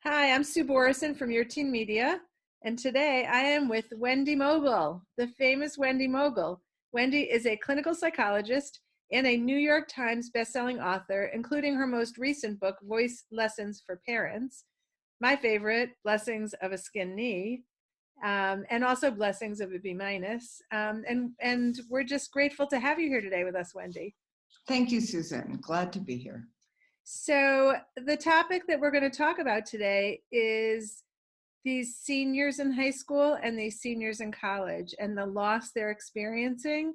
Hi, I'm Sue Borison from Your Teen Media, and today I am with Wendy Mogel, the famous Wendy Mogel. Wendy is a clinical psychologist and a New York Times bestselling author, including her most recent book, Voice Lessons for Parents, my favorite, Blessings of a Skin Knee, and also Blessings of a B minus. And we're just grateful to have you here today with us, Wendy. Thank you, Susan. Glad to be here. So the topic that we're going to talk about today is these seniors in high school and these seniors in college and the loss they're experiencing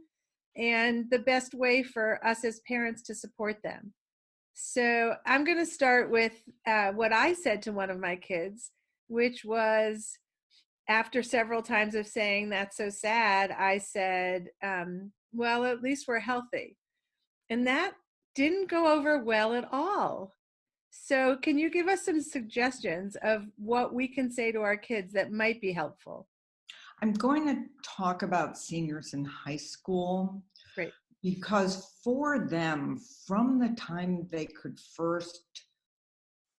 and the best way for us as parents to support them. So I'm going to start with what I said to one of my kids, which was after several times of saying that's so sad, I said, well, at least we're healthy. And that didn't go over well at all. So can you give us some suggestions of what we can say to our kids that might be helpful? I'm going to talk about seniors in high school Great. because for them, from the time they could first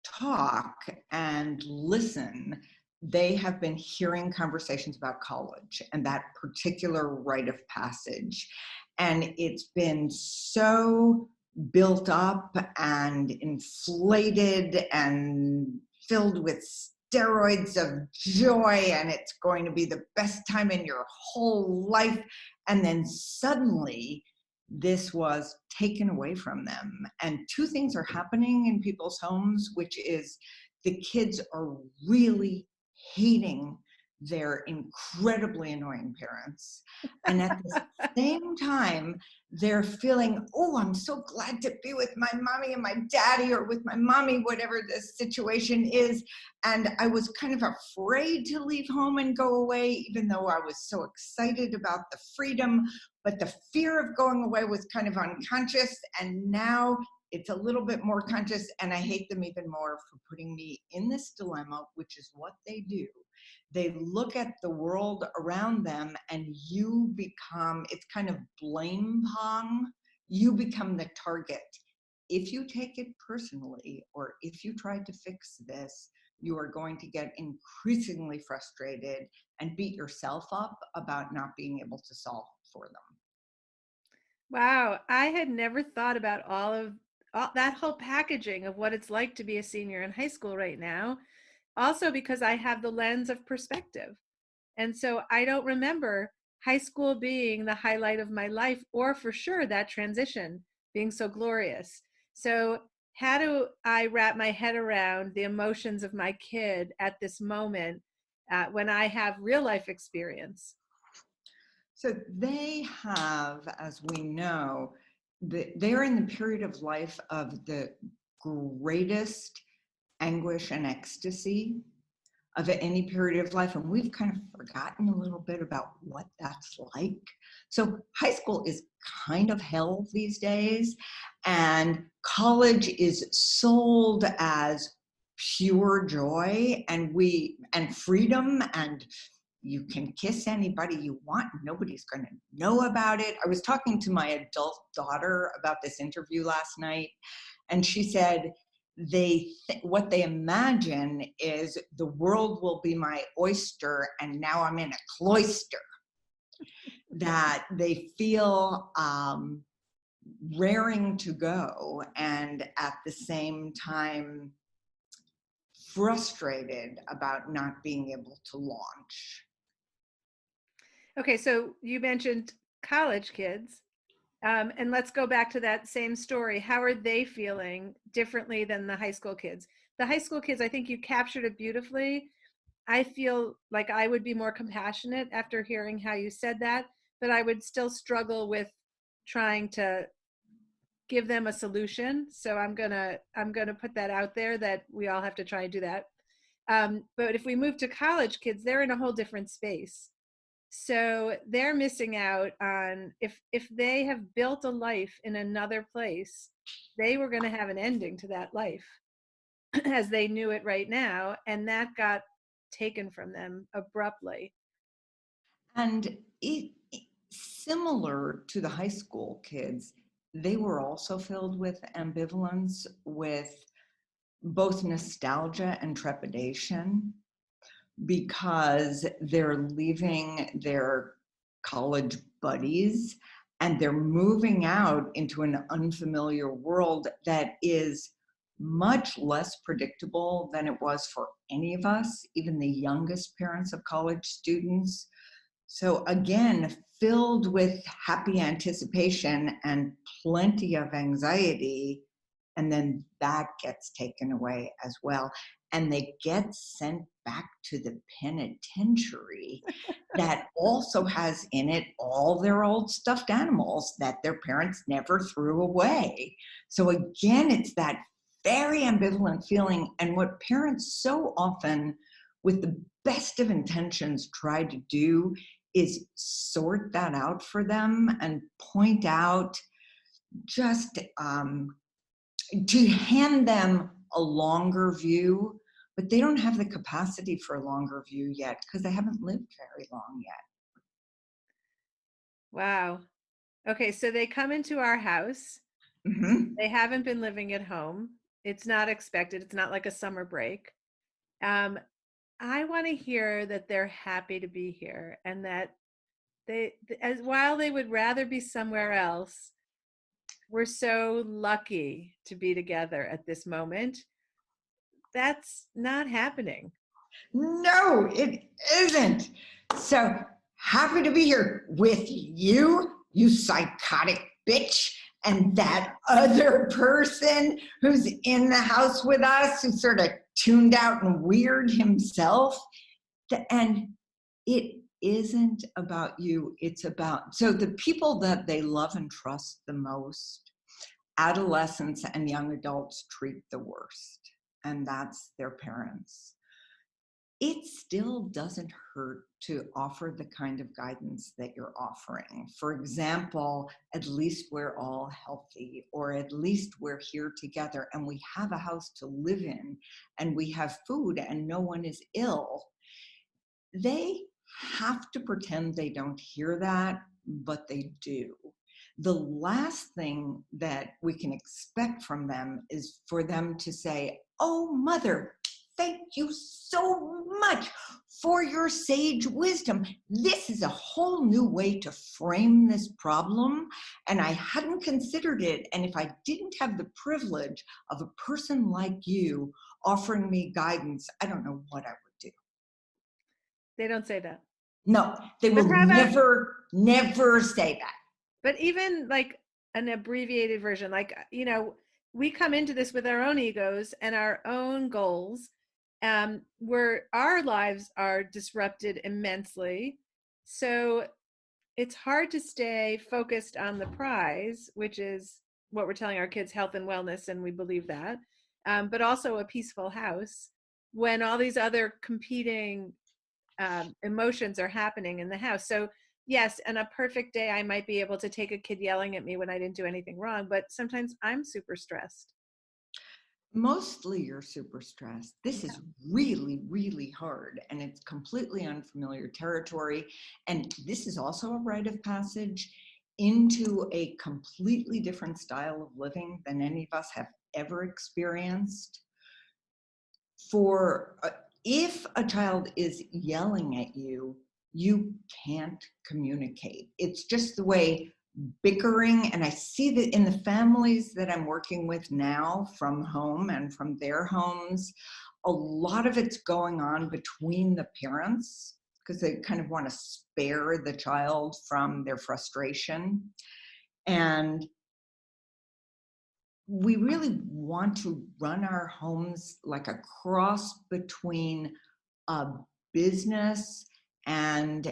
talk and listen, they have been hearing conversations about college and that particular rite of passage. And it's been so built up and inflated and filled with steroids of joy, and it's going to be the best time in your whole life. And then suddenly, this was taken away from them. And two things are happening in people's homes, which is the kids are really hating their incredibly annoying parents. And at the same time, they're feeling, oh, I'm so glad to be with my mommy and my daddy, or with my mommy, whatever the situation is. And I was kind of afraid to leave home and go away, even though I was so excited about the freedom. But the fear of going away was kind of unconscious, and now it's a little bit more conscious, and I hate them even more for putting me in this dilemma, which is what they do. They look at the world around them, and you become, it's kind of blame pong. You become the target. If you take it personally, or if you try to fix this, you are going to get increasingly frustrated and beat yourself up about not being able to solve for them. Wow, I had never thought about all that whole packaging of what it's like to be a senior in high school right now. Also because I have the lens of perspective. And so I don't remember high school being the highlight of my life, or for sure that transition being so glorious. So how do I wrap my head around the emotions of my kid at this moment when I have real life experience? So they have, as we know, they're in the period of life of the greatest anguish and ecstasy of any period of life. And we've kind of forgotten a little bit about what that's like. So high school is kind of hell these days, and college is sold as pure joy and freedom, and you can kiss anybody you want. Nobody's going to know about it. I was talking to my adult daughter about this interview last night, and she said what they imagine is the world will be my oyster, and now I'm in a cloister. That they feel raring to go, and at the same time frustrated about not being able to launch. Okay, so you mentioned college kids. And let's go back to that same story. How are they feeling differently than the high school kids? The high school kids, I think you captured it beautifully. I feel like I would be more compassionate after hearing how you said that, but I would still struggle with trying to give them a solution. So I'm gonna put that out there that we all have to try and do that. But if we move to college kids, they're in a whole different space. So they're missing out on, if they have built a life in another place, they were going to have an ending to that life as they knew it right now, and that got taken from them abruptly. And similar to the high school kids, they were also filled with ambivalence, with both nostalgia and trepidation, because they're leaving their college buddies and they're moving out into an unfamiliar world that is much less predictable than it was for any of us, even the youngest parents of college students. So again, filled with happy anticipation and plenty of anxiety, and then that gets taken away as well. And they get sent back to the penitentiary that also has in it all their old stuffed animals that their parents never threw away. So again, it's that very ambivalent feeling. And what parents so often, with the best of intentions, try to do is sort that out for them and point out just to hand them a longer view, but they don't have the capacity for a longer view yet because they haven't lived very long yet. Wow. Okay, so they come into our house. Mhm. They haven't been living at home. It's not expected. It's not like a summer break. Um, I want to hear that they're happy to be here and that as while they would rather be somewhere else, we're so lucky to be together at this moment. That's not happening. No, it isn't. So happy to be here with you, you psychotic bitch, and that other person who's in the house with us, who's sort of tuned out and weird himself. And it isn't about you. It's about, so the people that they love and trust the most, adolescents and young adults treat the worst, and that's their parents. It still doesn't hurt to offer the kind of guidance that you're offering. For example, at least we're all healthy, or at least we're here together and we have a house to live in and we have food and no one is ill. They have to pretend they don't hear that, but they do. The last thing that we can expect from them is for them to say, "Oh, mother, thank you so much for your sage wisdom. This is a whole new way to frame this problem, and I hadn't considered it. And if I didn't have the privilege of a person like you offering me guidance, I don't know what I would do." They don't say that. No, they But will how about, never say that. but even like an abbreviated version, like, we come into this with our own egos and our own goals, where our lives are disrupted immensely. So it's hard to stay focused on the prize, which is what we're telling our kids, health and wellness, and we believe that, but also a peaceful house, when all these other competing emotions are happening in the house. So yes, on a perfect day, I might be able to take a kid yelling at me when I didn't do anything wrong, but sometimes I'm super stressed. Mostly you're super stressed. This is really, really hard, and it's completely unfamiliar territory. And this is also a rite of passage into a completely different style of living than any of us have ever experienced. For if a child is yelling at you, you can't communicate. It's just the way bickering, and I see that in the families that I'm working with now from home and from their homes, a lot of it's going on between the parents because they kind of want to spare the child from their frustration. And we really want to run our homes like a cross between a business and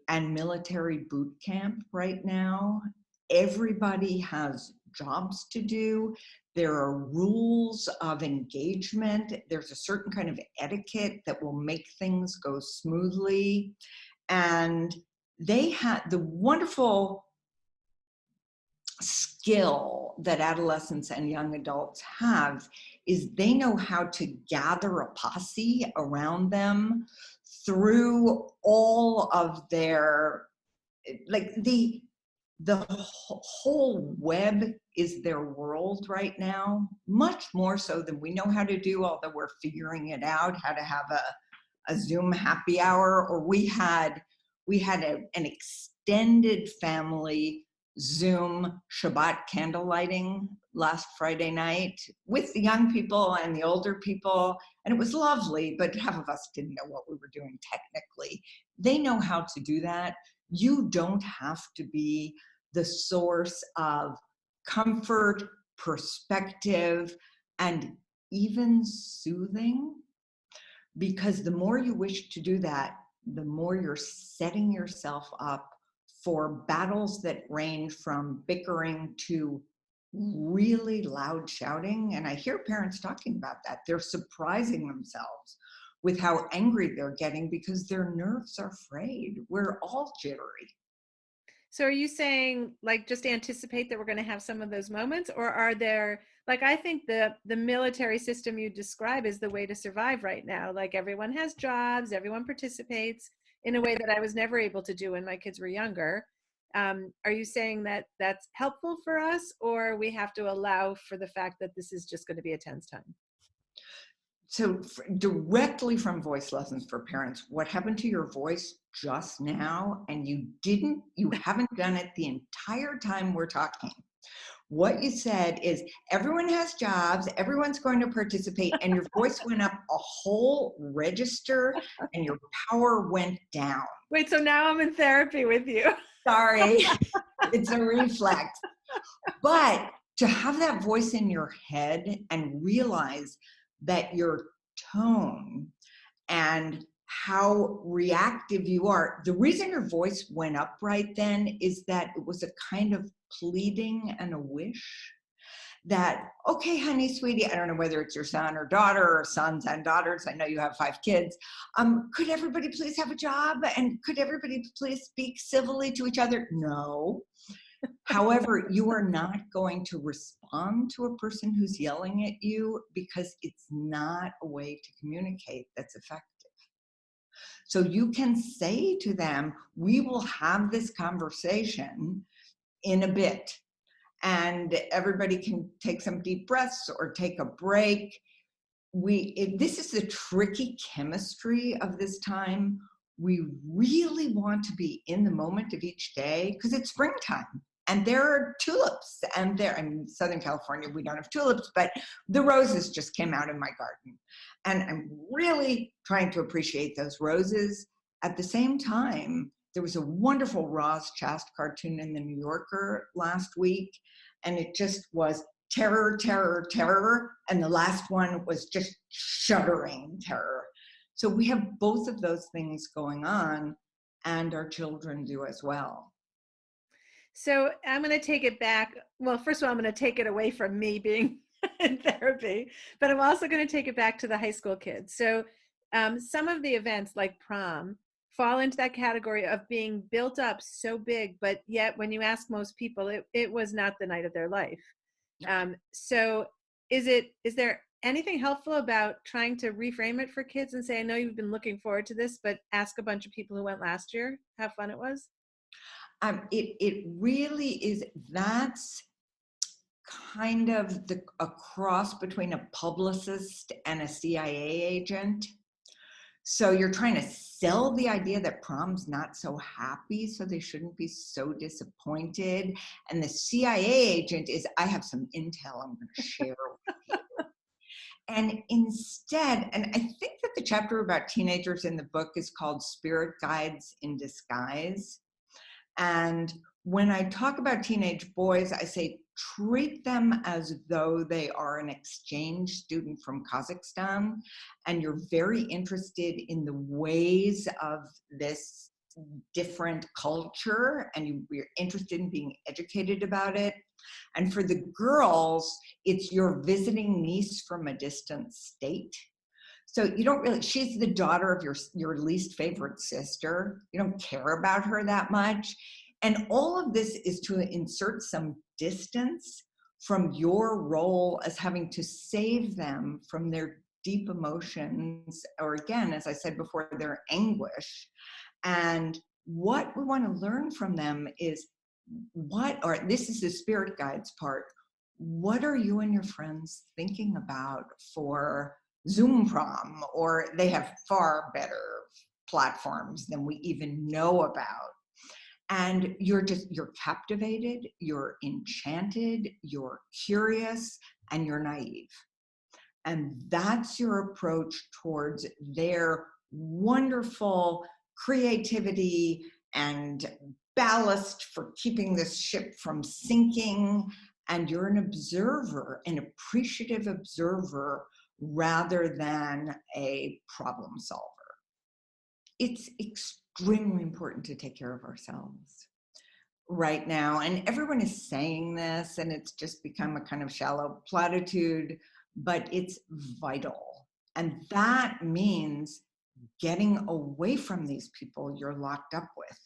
military boot camp right now. Everybody has jobs to do. There are rules of engagement. There's a certain kind of etiquette that will make things go smoothly. And they had the wonderful skill that adolescents and young adults have is they know how to gather a posse around them through all of their, like, the whole web is their world right now, much more so than we know how to do, although we're figuring it out, how to have a Zoom happy hour, or an extended family Zoom Shabbat candle lighting last Friday night with the young people and the older people, and it was lovely, but half of us didn't know what we were doing technically. They know how to do that. You don't have to be the source of comfort, perspective, and even soothing, because the more you wish to do that, the more you're setting yourself up for battles that range from bickering to really loud shouting. And I hear parents talking about that. They're surprising themselves with how angry they're getting because their nerves are frayed. We're all jittery. So are you saying like just anticipate that we're going to have some of those moments, or are there, like, I think the military system you describe is the way to survive right now. Like everyone has jobs, everyone participates in a way that I was never able to do when my kids were younger. Are you saying that that's helpful for us, or we have to allow for the fact that this is just going to be a tense time? So directly from voice lessons for parents, what happened to your voice just now, and you haven't done it the entire time we're talking. What you said is everyone has jobs, everyone's going to participate, and your voice went up a whole register and your power went down. Wait, so now I'm in therapy with you. Sorry, it's a reflex. But to have that voice in your head and realize that your tone and how reactive you are, the reason your voice went up right then is that it was a kind of pleading and a wish that, okay, honey, sweetie, I don't know whether it's your son or daughter or sons and daughters. I know you have 5 kids. Could everybody please have a job? And could everybody please speak civilly to each other? No. However, you are not going to respond to a person who's yelling at you because it's not a way to communicate that's effective. So you can say to them, we will have this conversation in a bit, and everybody can take some deep breaths or take a break. This is the tricky chemistry of this time. We really want to be in the moment of each day because it's springtime and there are tulips, and in Southern California, we don't have tulips, but the roses just came out in my garden. And I'm really trying to appreciate those roses. At the same time, there was a wonderful Roz Chast cartoon in the New Yorker last week, and it just was terror, terror, terror. And the last one was just shuddering terror. So we have both of those things going on, and our children do as well. So I'm going to take it back. Well, first of all, I'm going to take it away from me being in therapy, but I'm also going to take it back to the high school kids. So some of the events like prom fall into that category of being built up so big, but yet when you ask most people, it was not the night of their life. So is there anything helpful about trying to reframe it for kids and say, I know you've been looking forward to this, but ask a bunch of people who went last year how fun it was? It really is. That's kind of a cross between a publicist and a CIA agent. So you're trying to sell the idea that prom's not so happy, so they shouldn't be so disappointed. And the CIA agent is, I have some intel I'm going to share with you. And instead, and I think that the chapter about teenagers in the book is called Spirit Guides in Disguise. And when I talk about teenage boys, I say treat them as though they are an exchange student from Kazakhstan, and you're very interested in the ways of this different culture, and you're interested in being educated about it. And for the girls, it's your visiting niece from a distant state. So you don't really, she's the daughter of your least favorite sister. You don't care about her that much. And all of this is to insert some distance from your role as having to save them from their deep emotions, or again, as I said before, their anguish. And what we want to learn from them is or this is the spirit guides part, what are you and your friends thinking about for Zoom prom? Or they have far better platforms than we even know about. And you're captivated, you're enchanted, you're curious, and you're naive. And that's your approach towards their wonderful creativity and ballast for keeping this ship from sinking. And you're an observer, an appreciative observer, rather than a problem solver. It's extremely important to take care of ourselves right now. And everyone is saying this, and it's just become a kind of shallow platitude, but it's vital. And that means getting away from these people you're locked up with.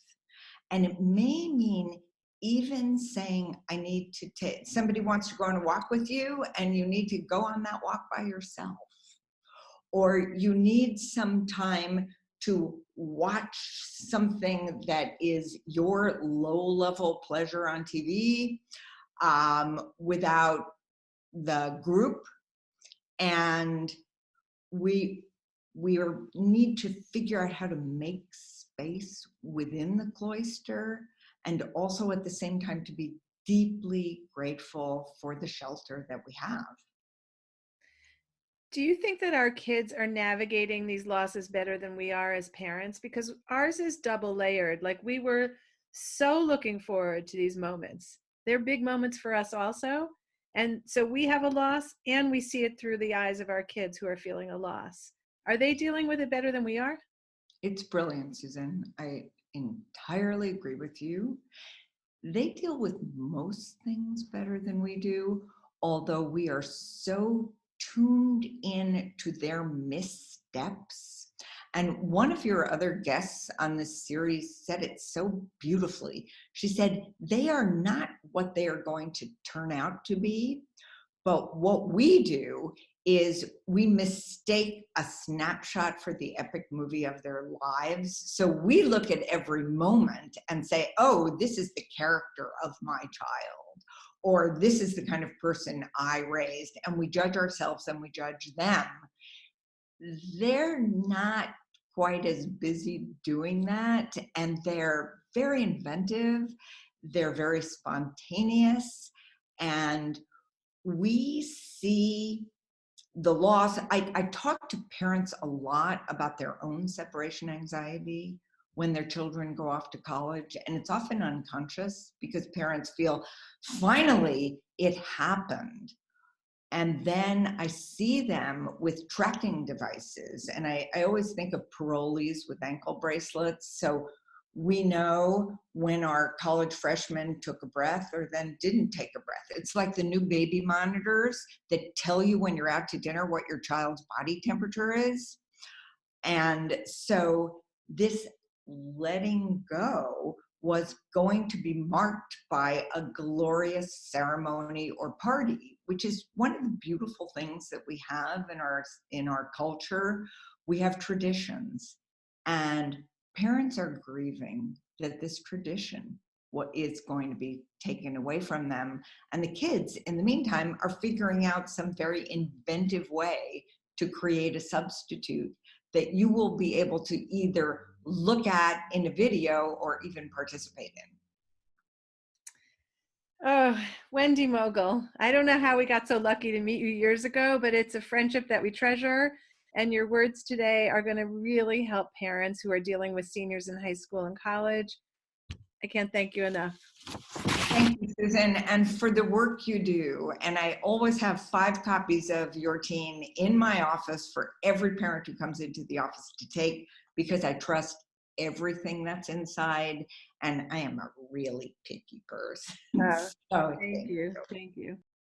And it may mean even saying, I need to take, somebody wants to go on a walk with you, and you need to go on that walk by yourself. Or you need some time to watch something that is your low-level pleasure on TV without the group. And we need to figure out how to make space within the cloister, and also at the same time to be deeply grateful for the shelter that we have. Do you think that our kids are navigating these losses better than we are as parents? Because ours is double layered. Like, we were so looking forward to these moments. They're big moments for us also. And so we have a loss, and we see it through the eyes of our kids who are feeling a loss. Are they dealing with it better than we are? It's brilliant, Susan. I entirely agree with you. They deal with most things better than we do, although we are so tuned in to their missteps. And one of your other guests on this series said it so beautifully. She said, they are not what they are going to turn out to be, but what we do is we mistake a snapshot for the epic movie of their lives. So we look at every moment and say, oh, this is the character of my child, or this is the kind of person I raised, and we judge ourselves and we judge them. They're not quite as busy doing that, and they're very inventive, they're very spontaneous, and we see the loss. I talk to parents a lot about their own separation anxiety when their children go off to college, and it's often unconscious because parents feel, finally, it happened. And then I see them with tracking devices, and I always think of parolees with ankle bracelets. So we know when our college freshmen took a breath or then didn't take a breath. It's like the new baby monitors that tell you when you're out to dinner what your child's body temperature is. And so this letting go was going to be marked by a glorious ceremony or party, which is one of the beautiful things that we have in our culture. We have traditions, and parents are grieving that this tradition what is going to be taken away from them. And the kids, in the meantime, are figuring out some very inventive way to create a substitute that you will be able to either look at in a video or even participate in. Oh, Wendy Mogel. I don't know how we got so lucky to meet you years ago, but it's a friendship that we treasure. And your words today are going to really help parents who are dealing with seniors in high school and college. I can't thank you enough. Thank you, Susan, and for the work you do. And I always have 5 copies of your teen in my office for every parent who comes into the office to take, because I trust everything that's inside, and I am a really picky person. Oh, So thank you. Thank you.